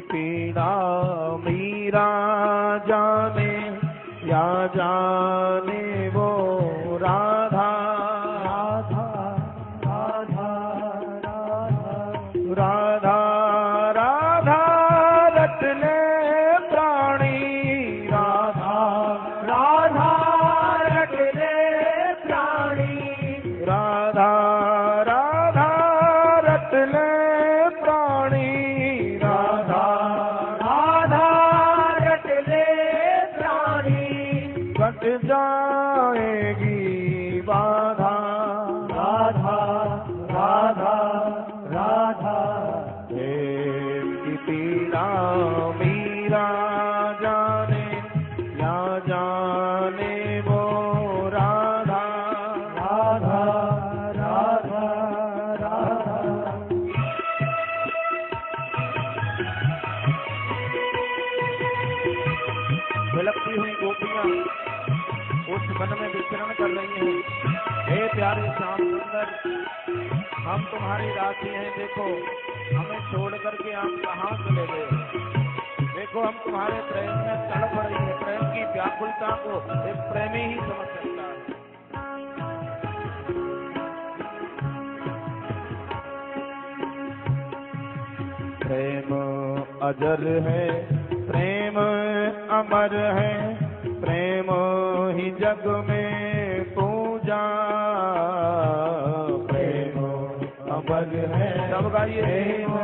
पीड़ा मीरा जाने या जाने वो राधा राधा राधा राधा राधा रट ले प्राणी राधा राधा रट ले प्राणी राधा राधा रट ले प्राणी राधा राधा रट ले प्राणी कट जाएगी बाधा राधा राधा राधा प्रेम की पीड़ा मीरा जाने या जाने वो राधा राधा राधा राधा। बिलखती हुई गोपियां उस वन में विचरण कर रही हैं। हे प्यारे श्याम सुंदर, हम तुम्हारी राखी हैं, देखो हमें छोड़ करके आप कहाँ चले गए। देखो हम तुम्हारे प्रेम में तड़प रही है। प्रेम की व्याकुलता को एक प्रेमी ही समझ सकता है। प्रेम अजर है, प्रेम अमर है, प्रेम ही जग में पूजा। प्रेम अमर है, सब गाइए। प्रेम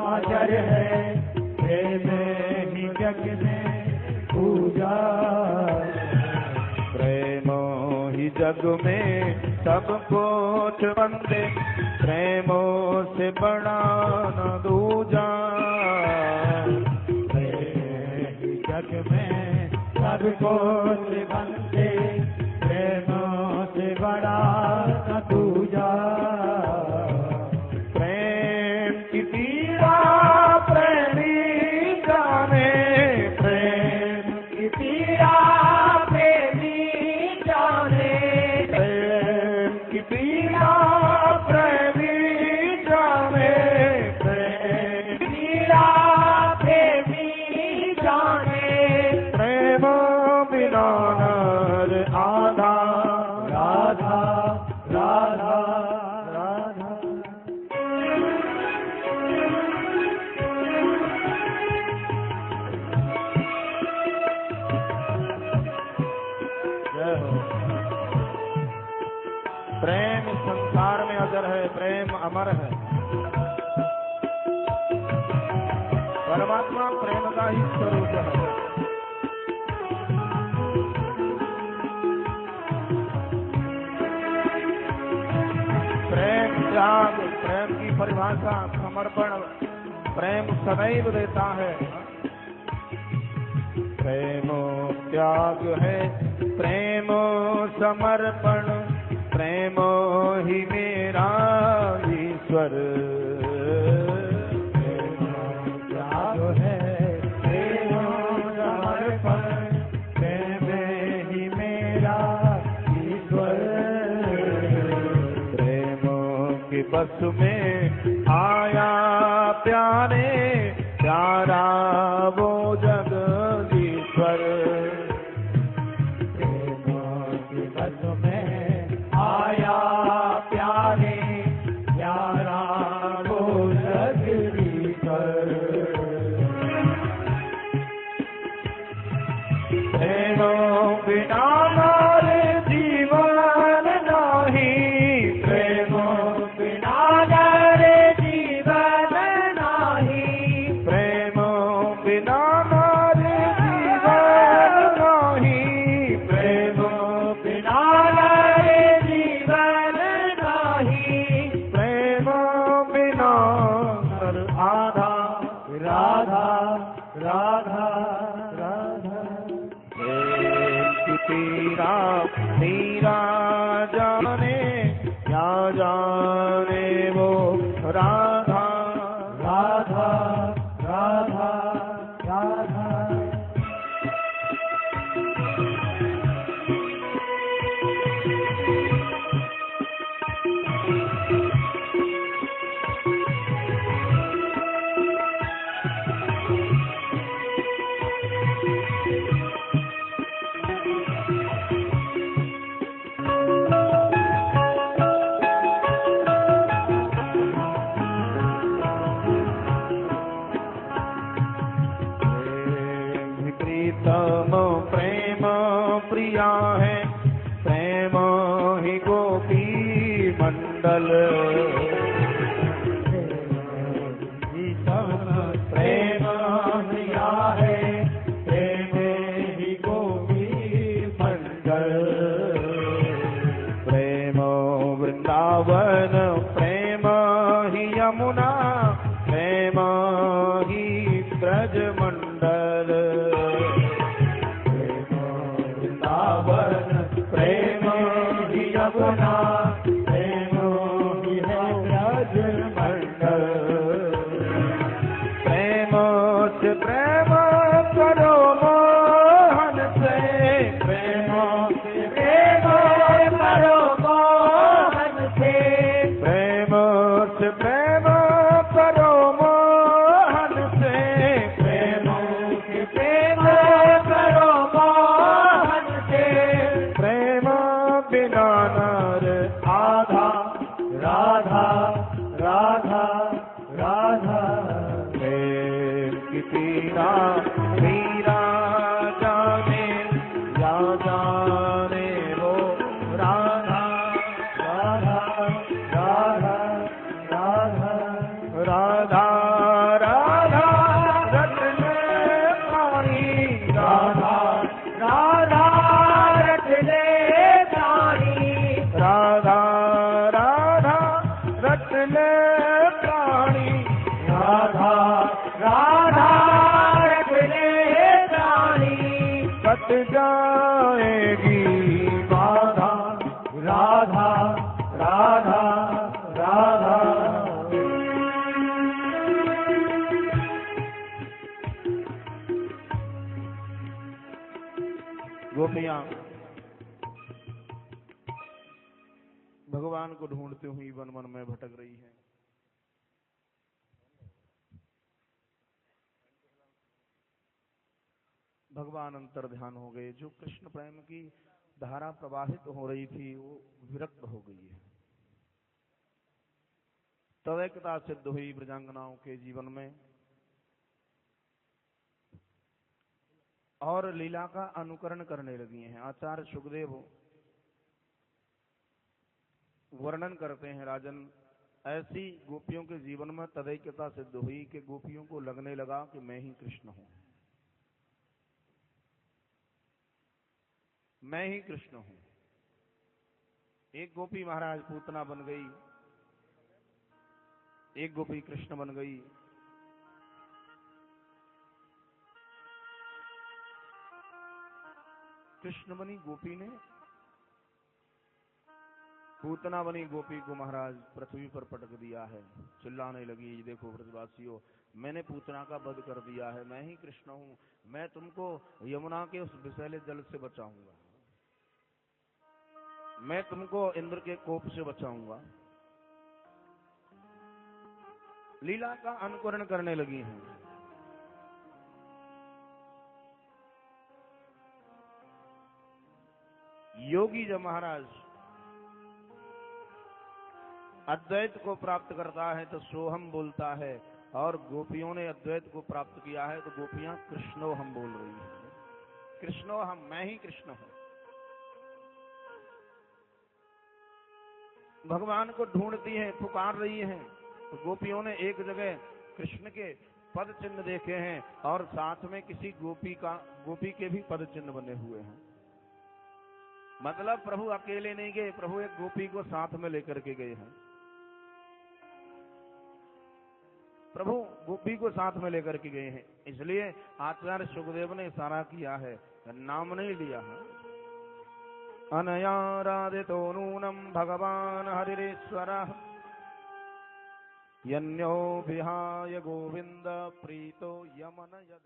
अजर है, प्रेम ही जग में पूजा। प्रेम ही जग में सब कुछ बंदे, प्रेमों से बड़ा न दूजा। जग में सब कुछ बंदे, प्रेमों से बड़ा न दूजा। प्रेम की पीड़ा प्रेमी जाने, प्रेम की पीड़ा प्रेमी जाने, प्रेम की पीड़ा प्रेमी जाने, प्रेम की पीड़ा प्रेमी जाने। प्रेम बिना नर आधा राधा राधा राधा। जय हो। प्रेम संसार में अजर है, प्रेम अमर है। परमात्मा प्रेम का ही स्वरूप है। प्रेम त्याग, प्रेम की परिभाषा समर्पण। प्रेम सदैव देता है। प्रेम त्याग है, प्रेम समर्पण, प्रेम ही मेरा ईश्वर। प्रेम त्याग है, प्रेम समर्पण, प्रेम ही मेरा ईश्वर। प्रेम के बस में आया प्यारे, प्यारा वो जगदीश्वर। प्रेम के बस में आया प्यारे, प्यारा वो जगदीश्वर। प्रेम बिना नारे जीवन नहीं, प्रेम बिना नारे जीवन नहीं, प्रेम बिना नारे जीवन नहीं, प्रेम बिना नारे जीवन नहीं, प्रेम बिना नर आधा राधा राधा राधा। प्रेम की पीड़ा मीरा जाने या जाने वो राधा राधा राधा राधा। प्रीतम प्रेम प्रिया है, प्रेम ही गोपी मंडल। प्रीतम प्रेम प्रिया है, प्रेम ही गोपी मंडल। प्रेम वृंदावन प्रेम ही यमुना, प्रेम ही ब्रज मंडल। प्रेम वृंदावन प्रेम ही यमुना, प्रेम ही है ब्रज मंडल। प्रेम से प्रेम करो मोहन से, प्रेम से प्रेम करो मोहन से, प्रेम से प्रेम करो मोहन से, प्रेम से प्रेम करो मोहन से। प्रेम बिना नर आधा, राधा राधा राधा। प्रेम की पीरा पीरा जाने, या जाने वो राधा राधा राधा राधा राधा राधा। रत्न पानी राधा राधा, रत्न पानी राधा राधा, रत्न प्राणी राधा राधा, रत्न प्राणी। कट जाएगी बाधा, राधा राधा राधा। गोपियां भगवान को ढूंढती हुई वन वन में भटक रही हैं। भगवान अंतर ध्यान हो गए। जो कृष्ण प्रेम की धारा प्रवाहित हो रही थी वो विरक्त हो गई है। तदैकता सिद्ध हुई ब्रजांगनाओं के जीवन में, और लीला का अनुकरण करने लगी हैं। आचार्य सुखदेव वर्णन करते हैं, राजन ऐसी गोपियों के जीवन में तदैकता सिद्ध हुई कि गोपियों को लगने लगा कि मैं ही कृष्ण हूं, मैं ही कृष्ण हूं। एक गोपी महाराज पूतना बन गई, एक गोपी कृष्ण बन गई। कृष्ण बनी गोपी ने पूतना बनी गोपी को महाराज पृथ्वी पर पटक दिया है। चिल्लाने लगी, देखो ब्रजवासियों, मैंने पूतना का वध कर दिया है, मैं ही कृष्ण हूं, मैं तुमको यमुना के उस विषैले जल से बचाऊंगा, मैं तुमको इंद्र के कोप से बचाऊंगा। लीला का अनुकरण करने लगी हैं। योगी जब महाराज अद्वैत को प्राप्त करता है तो सोहम बोलता है, और गोपियों ने अद्वैत को प्राप्त किया है तो गोपियां कृष्णोहम बोल रही हैं। कृष्णोहम, मैं ही कृष्ण हूं। भगवान को ढूंढती हैं, पुकार रही हैं। तो गोपियों ने एक जगह कृष्ण के पद चिन्ह देखे हैं, और साथ में किसी गोपी के भी पद चिन्ह बने हुए हैं। मतलब प्रभु अकेले नहीं गए, प्रभु एक गोपी को साथ में लेकर के गए हैं। प्रभु गोपी को साथ में लेकर के गए हैं, इसलिए आचार्य सुखदेव ने इशारा किया है, नाम नहीं लिया है। अनयाराधितो नूनम भगवान हरिरेश्वरः, यन्यो विहाय गोविंद प्रीतो यमन यद।